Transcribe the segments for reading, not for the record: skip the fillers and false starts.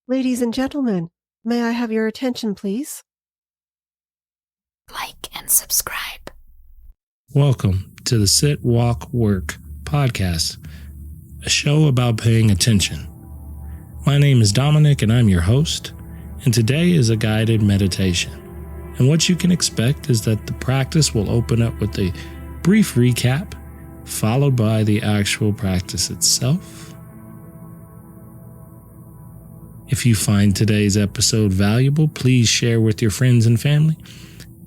Ladies and gentlemen, may I have your attention, please? Like and subscribe. Welcome to the Sit, Walk, Work podcast, a show about paying attention. My name is Dominic and I'm your host, and today is a guided meditation. And what you can expect is that the practice will open up with a brief recap, followed by the actual practice itself. If you find today's episode valuable, please share with your friends and family,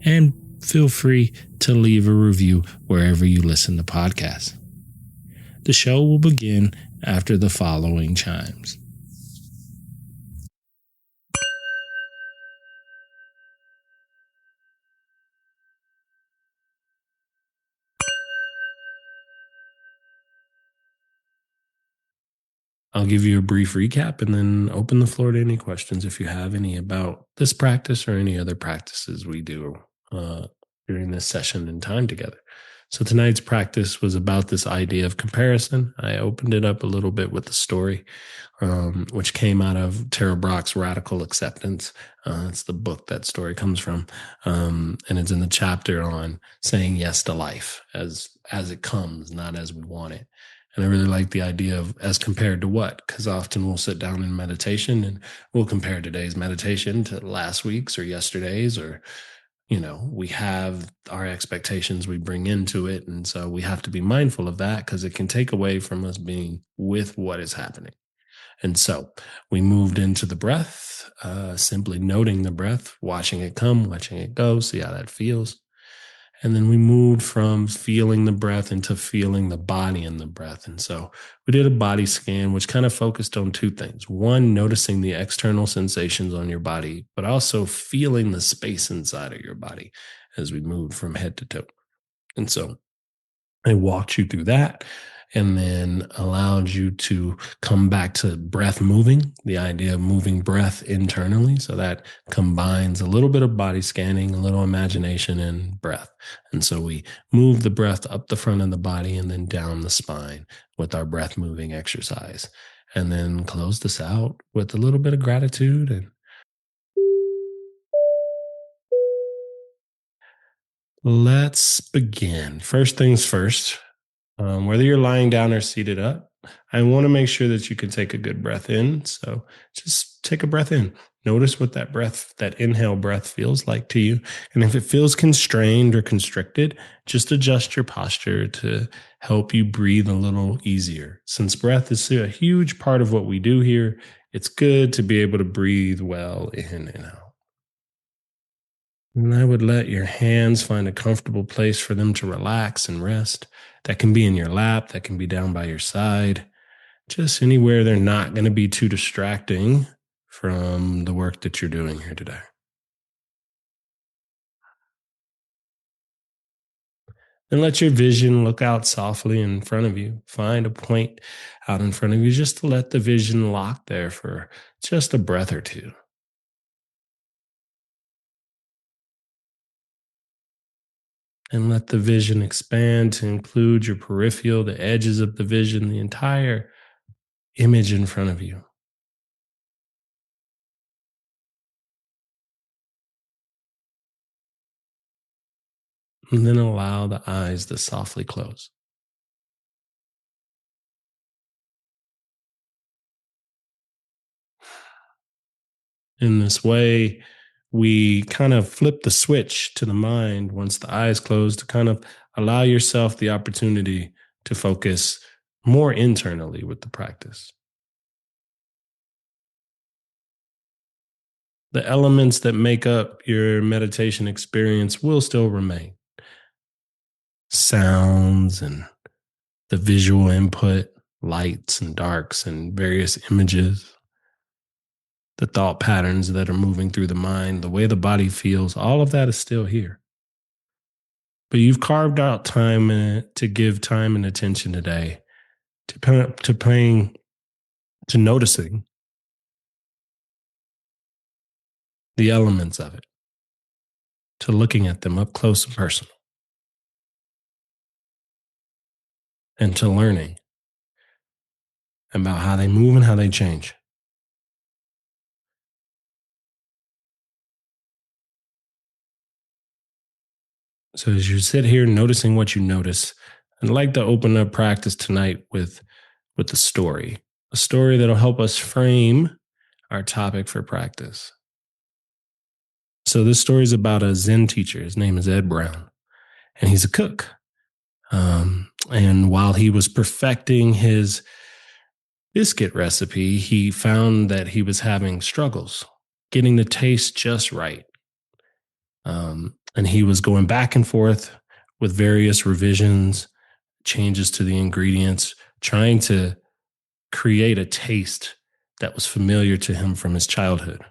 and feel free to leave a review wherever you listen to podcasts. The show will begin after the following chimes. I'll give you a brief recap and then open the floor to any questions if you have any about this practice or any other practices we do during this session and time together. So tonight's practice was about this idea of comparison. I opened it up a little bit with the story, which came out of Tara Brach's Radical Acceptance. It's the book that story comes from. And it's in the chapter on saying yes to life as it comes, not as we want it. And I really like the idea of as compared to what, because often we'll sit down in meditation and we'll compare today's meditation to last week's or yesterday's, or, we have our expectations we bring into it. And so we have to be mindful of that because it can take away from us being with what is happening. And so we moved into the breath, simply noting the breath, watching it come, watching it go, see how that feels. And then we moved from feeling the breath into feeling the body in the breath. And so we did a body scan, which kind of focused on two things. One, noticing the external sensations on your body, but also feeling the space inside of your body as we moved from head to toe. And so I walked you through that and then allowed you to come back to breath moving, the idea of moving breath internally. So that combines a little bit of body scanning, a little imagination, and breath. And so we move the breath up the front of the body and then down the spine with our breath moving exercise. And then close this out with a little bit of gratitude. And let's begin. First things first. Whether you're lying down or seated up, I want to make sure that you can take a good breath in. So just take a breath in. Notice what that inhale breath feels like to you. And if it feels constrained or constricted, just adjust your posture to help you breathe a little easier. Since breath is a huge part of what we do here, it's good to be able to breathe well in and out. And I would let your hands find a comfortable place for them to relax and rest. That can be in your lap, that can be down by your side, just anywhere they're not going to be too distracting from the work that you're doing here today. And let your vision look out softly in front of you. Find a point out in front of you just to let the vision lock there for just a breath or two. And let the vision expand to include your peripheral, the edges of the vision, the entire image in front of you. And then allow the eyes to softly close. In this way, we kind of flip the switch to the mind once the eyes close to kind of allow yourself the opportunity to focus more internally with the practice. The elements that make up your meditation experience will still remain. Sounds and the visual input, lights and darks and various images, the thought patterns that are moving through the mind, the way the body feels, all of that is still here. But you've carved out time to give time and attention today to noticing the elements of it, to looking at them up close and personal, and to learning about how they move and how they change. So as you sit here noticing what you notice, I'd like to open up practice tonight with a story that'll help us frame our topic for practice. So this story is about a Zen teacher. His name is Ed Brown, and he's a cook. And while he was perfecting his biscuit recipe, he found that he was having struggles getting the taste just right. And he was going back and forth with various revisions, changes to the ingredients, trying to create a taste that was familiar to him from his childhood.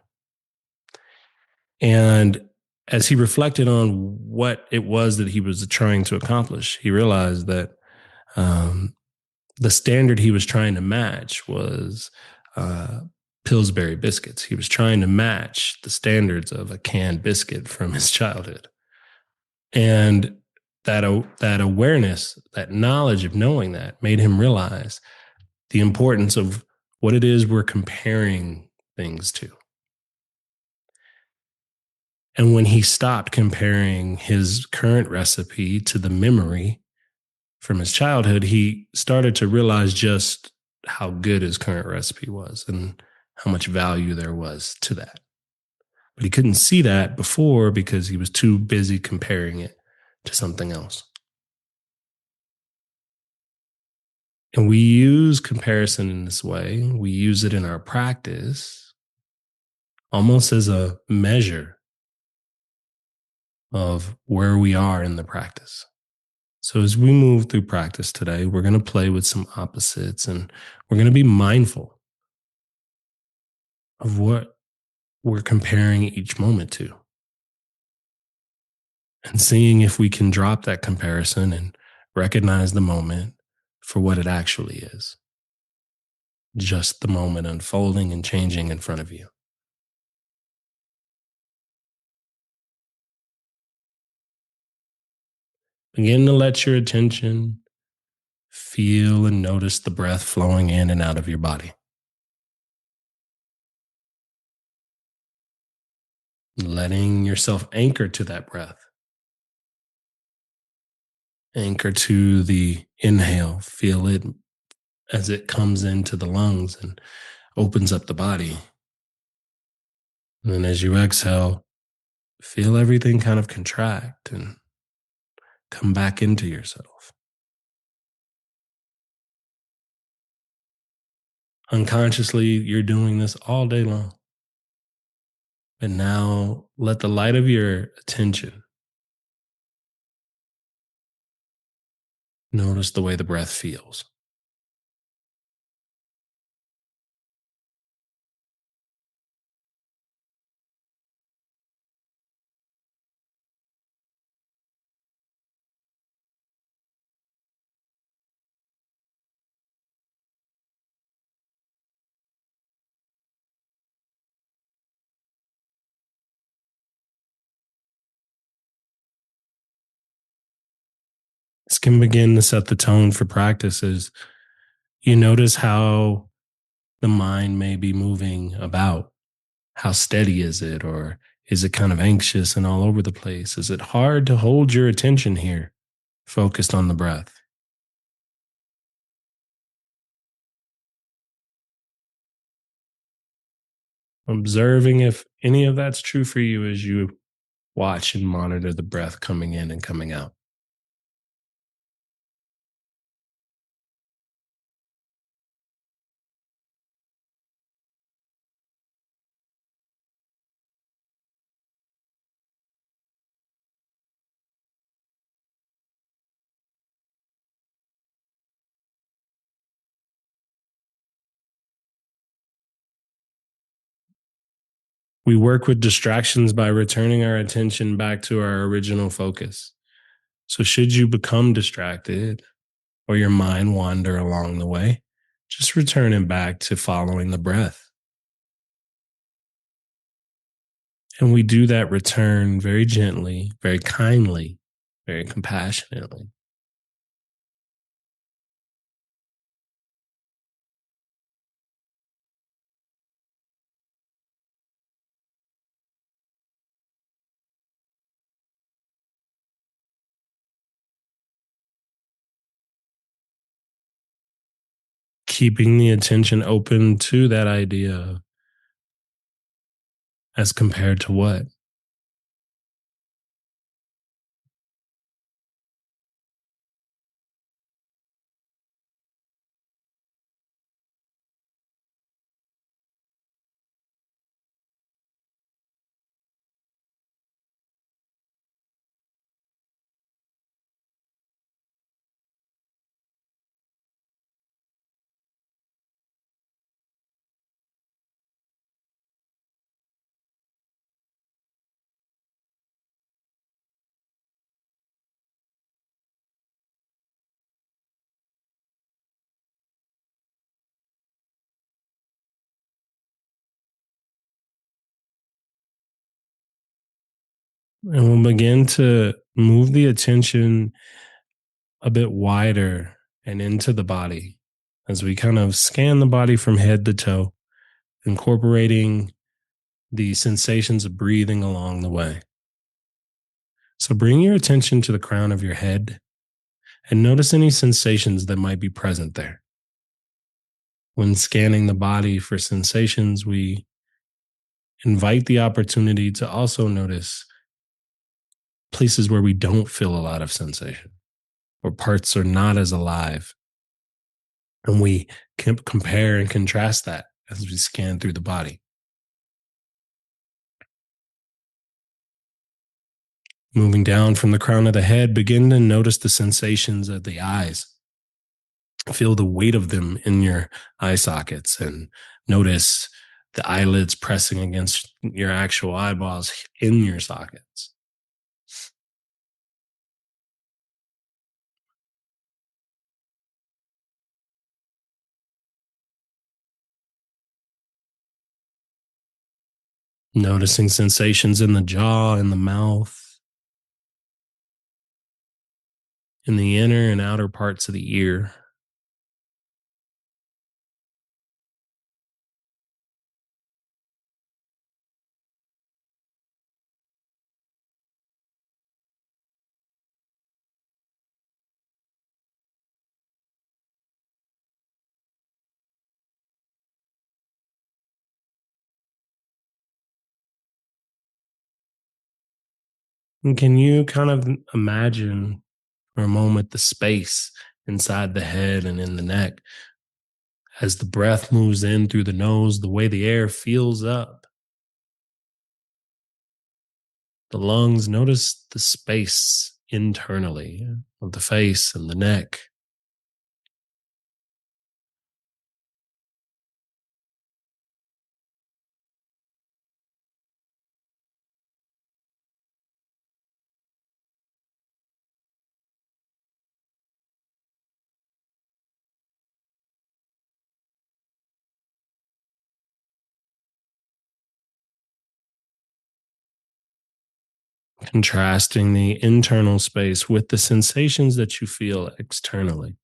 And as he reflected on what it was that he was trying to accomplish, he realized that um, the standard he was trying to match was uh, Pillsbury biscuits. He was trying to match the standards of a canned biscuit from his childhood. And that awareness, that knowledge of knowing that made him realize the importance of what it is we're comparing things to. And when he stopped comparing his current recipe to the memory from his childhood, he started to realize just how good his current recipe was and how much value there was to that. But he couldn't see that before because he was too busy comparing it to something else. And we use comparison in this way. We use it in our practice almost as a measure of where we are in the practice. So as we move through practice today, we're going to play with some opposites and we're going to be mindful of what we're comparing each moment to and seeing if we can drop that comparison and recognize the moment for what it actually is. Just the moment unfolding and changing in front of you. Begin to let your attention feel and notice the breath flowing in and out of your body. Letting yourself anchor to that breath. Anchor to the inhale. Feel it as it comes into the lungs and opens up the body. And then as you exhale, feel everything kind of contract and come back into yourself. Unconsciously, you're doing this all day long. But now let the light of your attention notice the way the breath feels. This can begin to set the tone for practice as you notice how the mind may be moving about. How steady is it? Or is it kind of anxious and all over the place? Is it hard to hold your attention here, focused on the breath? Observing if any of that's true for you as you watch and monitor the breath coming in and coming out. We work with distractions by returning our attention back to our original focus. So, should you become distracted or your mind wander along the way, just return it back to following the breath. And we do that return very gently, very kindly, very compassionately. keeping the attention open to that idea as compared to what? And we'll begin to move the attention a bit wider and into the body as we kind of scan the body from head to toe, incorporating the sensations of breathing along the way. So bring your attention to the crown of your head and notice any sensations that might be present there. When scanning the body for sensations, we invite the opportunity to also notice places where we don't feel a lot of sensation, where parts are not as alive. And we can compare and contrast that as we scan through the body. Moving down from the crown of the head, begin to notice the sensations of the eyes. Feel the weight of them in your eye sockets and notice the eyelids pressing against your actual eyeballs in your sockets. Noticing sensations in the jaw, in the mouth, in the inner and outer parts of the ear. And can you kind of imagine for a moment the space inside the head and in the neck as the breath moves in through the nose, the way the air fills up the lungs? Notice the space internally of the face and the neck. Contrasting the internal space with the sensations that you feel externally.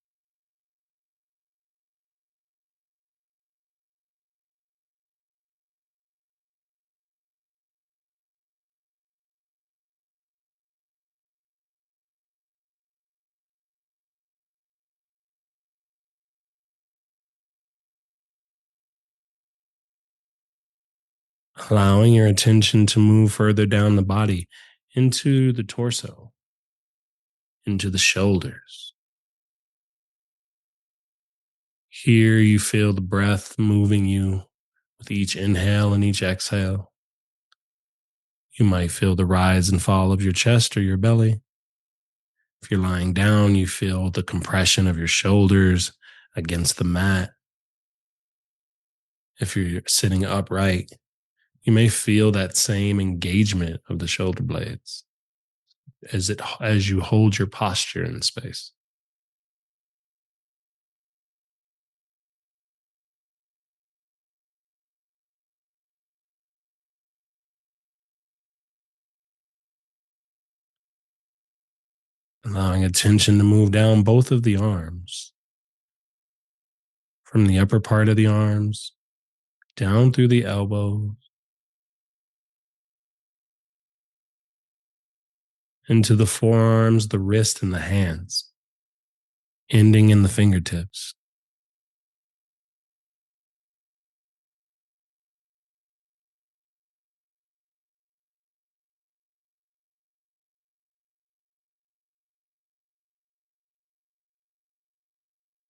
Allowing your attention to move further down the body into the torso, into the shoulders. Here you feel the breath moving you with each inhale and each exhale. You might feel the rise and fall of your chest or your belly. If you're lying down, you feel the compression of your shoulders against the mat. If you're sitting upright, you may feel that same engagement of the shoulder blades as you hold your posture in space. Allowing attention to move down both of the arms, from the upper part of the arms down through the elbows into the forearms, the wrist, and the hands, ending in the fingertips.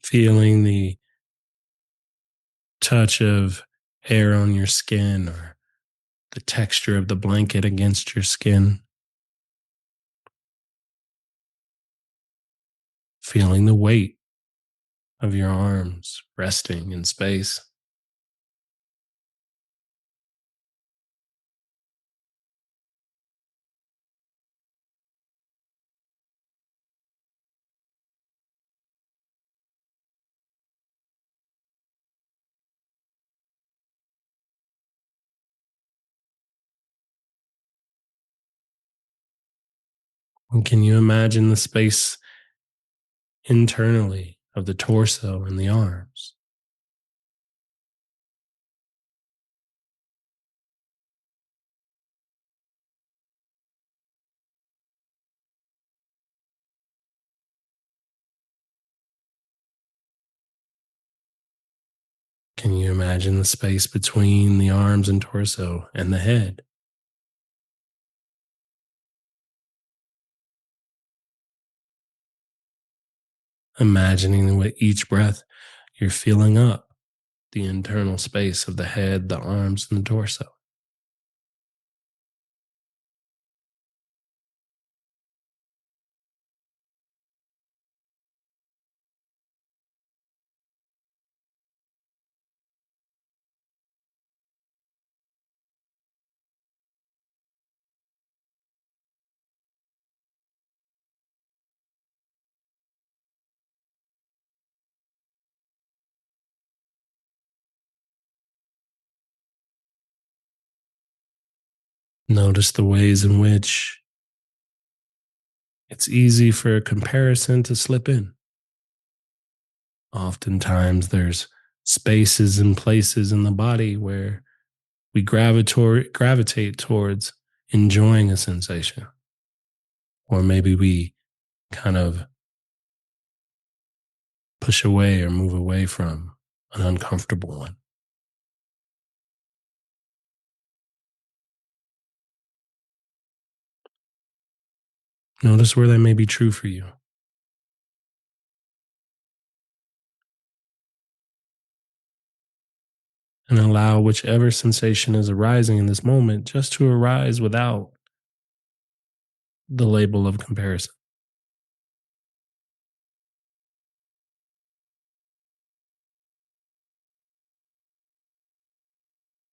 feeling the touch of air on your skin or the texture of the blanket against your skin, feeling the weight of your arms resting in space. And can you imagine the space internally of the torso and the arms? Can you imagine the space between the arms and torso and the head? Imagining with each breath you're filling up the internal space of the head, the arms, and the torso. Notice the ways in which it's easy for a comparison to slip in. Oftentimes, there's spaces and places in the body where we gravitate towards enjoying a sensation, or maybe we kind of push away or move away from an uncomfortable one. Notice where that may be true for you and allow whichever sensation is arising in this moment just to arise without the label of comparison.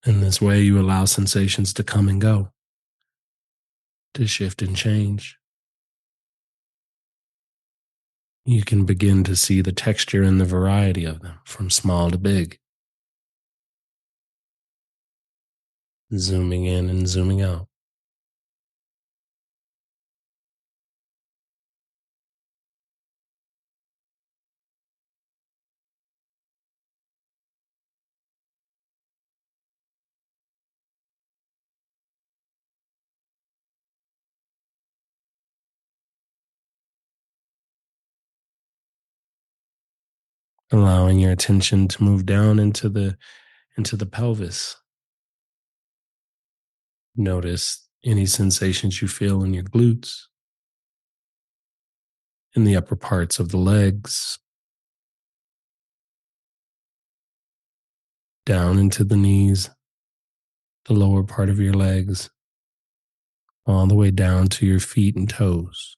In this way, you allow sensations to come and go, to shift and change. You can begin to see the texture and the variety of them from small to big, zooming in and zooming out. Allowing your attention to move down into the pelvis. Notice any sensations you feel in your glutes, in the upper parts of the legs, down into the knees, the lower part of your legs, all the way down to your feet and toes.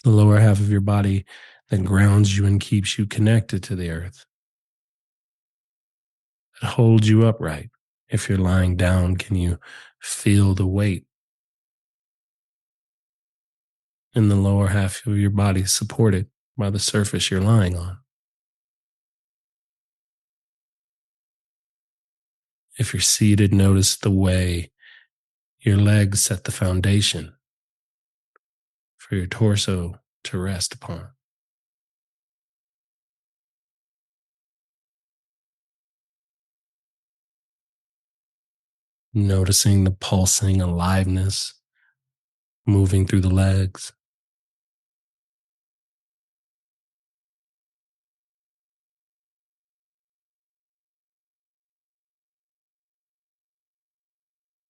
The lower half of your body that grounds you and keeps you connected to the earth. It holds you upright. If you're lying down, can you feel the weight in the lower half of your body supported by the surface you're lying on? If you're seated, notice the way your legs set the foundation for your torso to rest upon. Noticing the pulsing aliveness moving through the legs.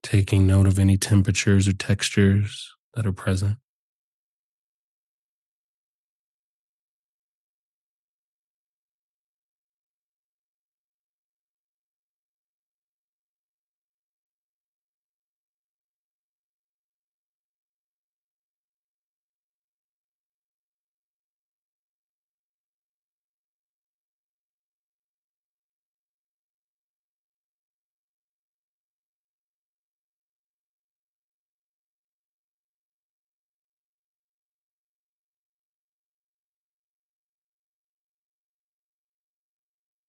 taking note of any temperatures or textures that are present.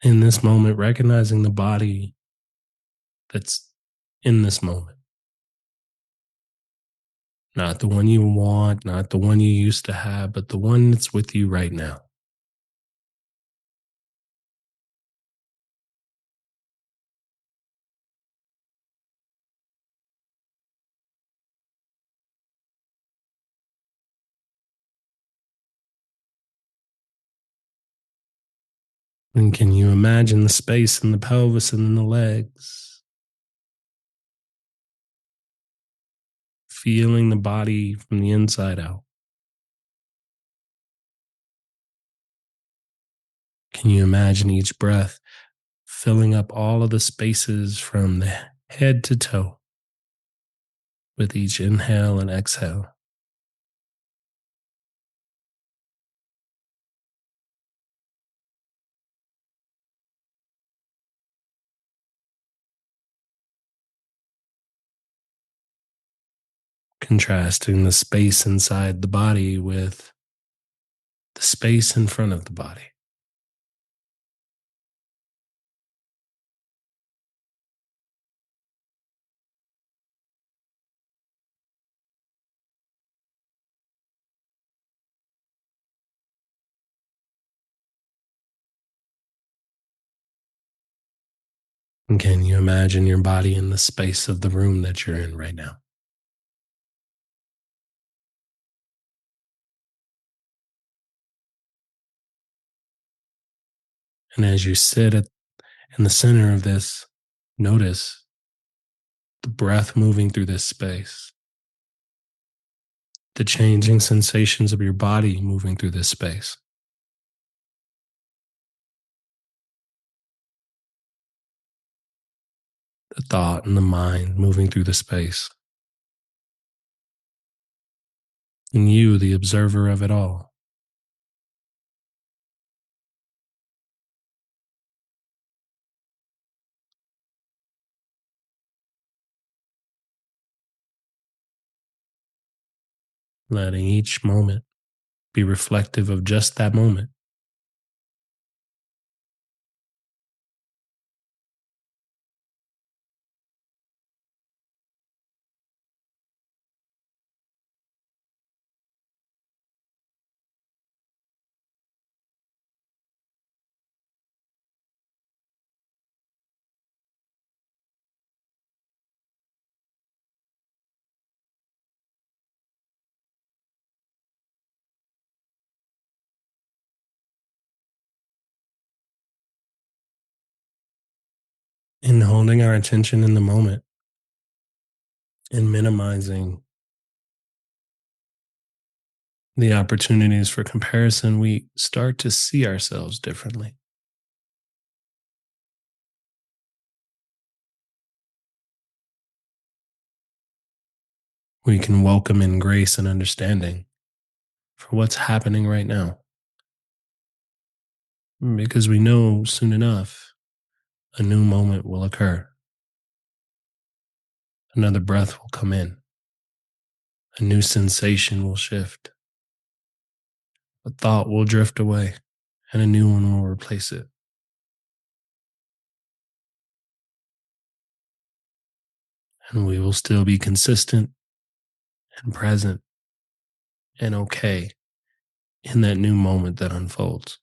In this moment, recognizing the body that's in this moment, not the one you want, not the one you used to have, but the one that's with you right now. And can you imagine the space in the pelvis and in the legs? Feeling the body from the inside out. Can you imagine each breath filling up all of the spaces from the head to toe with each inhale and exhale? Contrasting the space inside the body with the space in front of the body. And can you imagine your body in the space of the room that you're in right now? And as you in the center of this, notice the breath moving through this space, the changing sensations of your body moving through this space. The thought and the mind moving through the space. And you, the observer of it all. Letting each moment be reflective of just that moment. In holding our attention in the moment and minimizing the opportunities for comparison, we start to see ourselves differently. We can welcome in grace and understanding for what's happening right now. Because we know soon enough a new moment will occur. Another breath will come in. A new sensation will shift. A thought will drift away and a new one will replace it. And we will still be consistent and present and okay in that new moment that unfolds.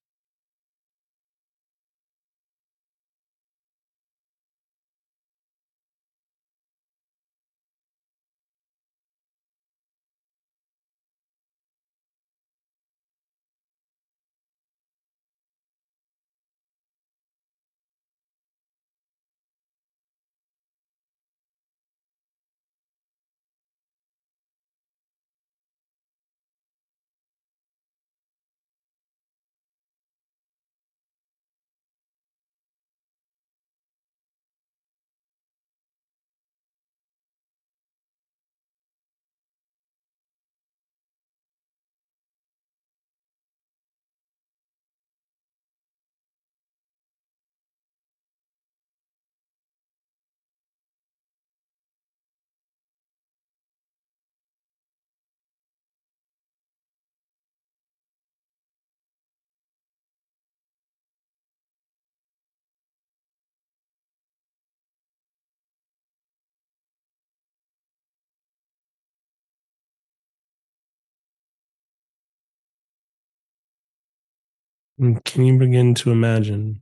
And can you begin to imagine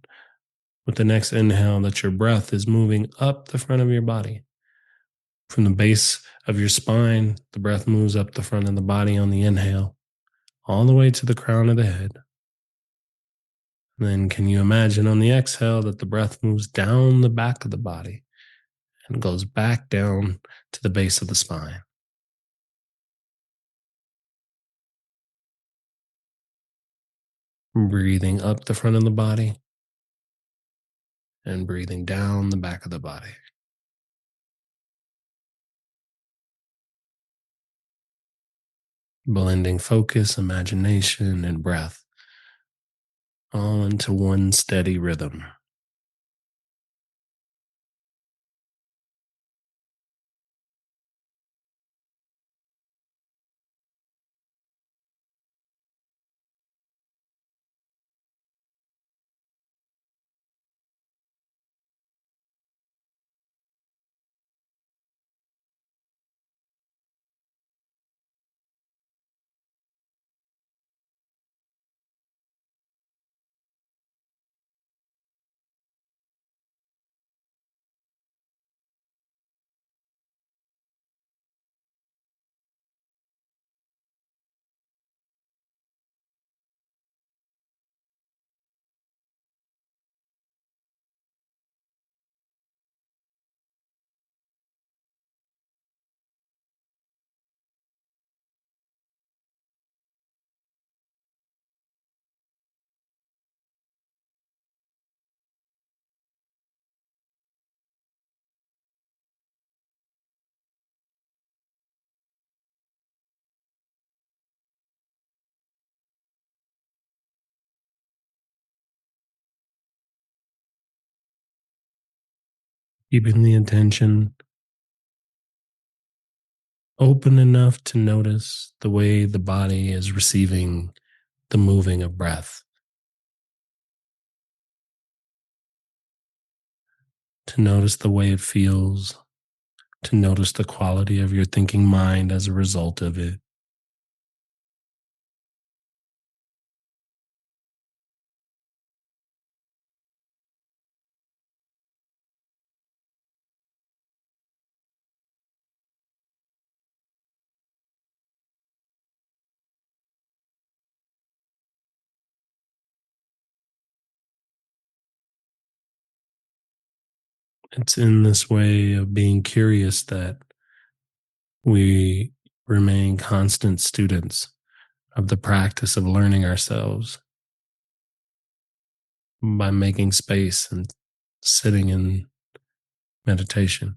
with the next inhale that your breath is moving up the front of your body? From the base of your spine, the breath moves up the front of the body on the inhale, all the way to the crown of the head. Then, can you imagine on the exhale that the breath moves down the back of the body and goes back down to the base of the spine? Breathing up the front of the body and breathing down the back of the body. Blending focus, imagination, and breath all into one steady rhythm. Keeping the attention open enough to notice the way the body is receiving the moving of breath, to notice the way it feels, to notice the quality of your thinking mind as a result of it. It's in this way of being curious that we remain constant students of the practice of learning ourselves by making space and sitting in meditation.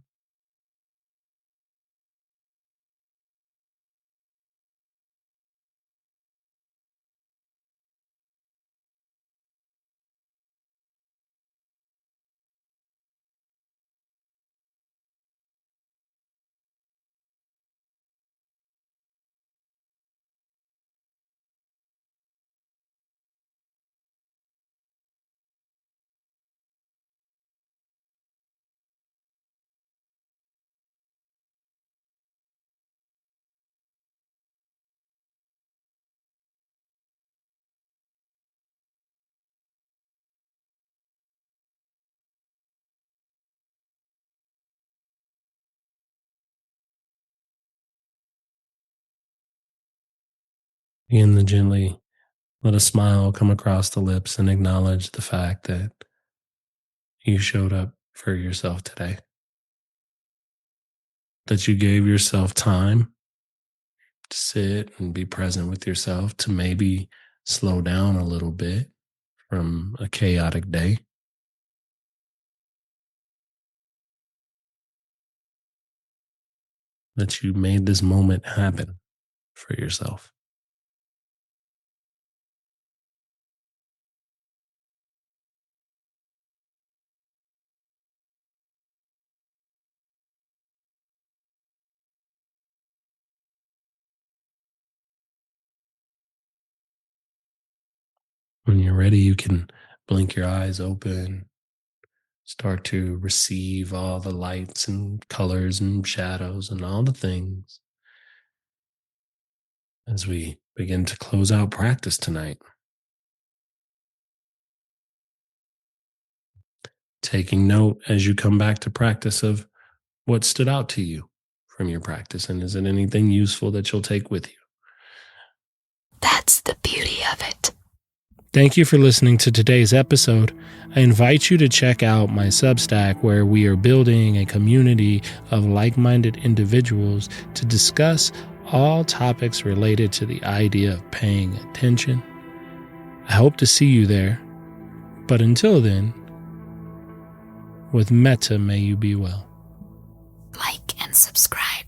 Begin to gently let a smile come across the lips and acknowledge the fact that you showed up for yourself today, that you gave yourself time to sit and be present with yourself, to maybe slow down a little bit from a chaotic day, that you made this moment happen for yourself. When you're ready, you can blink your eyes open, start to receive all the lights and colors and shadows and all the things as we begin to close out practice tonight. taking note as you come back to practice of what stood out to you from your practice, and is it anything useful that you'll take with you? That's the beauty of it. Thank you for listening to today's episode. I invite you to check out my Substack, where we are building a community of like-minded individuals to discuss all topics related to the idea of paying attention. I hope to see you there. But until then, with metta may you be well. Like and subscribe.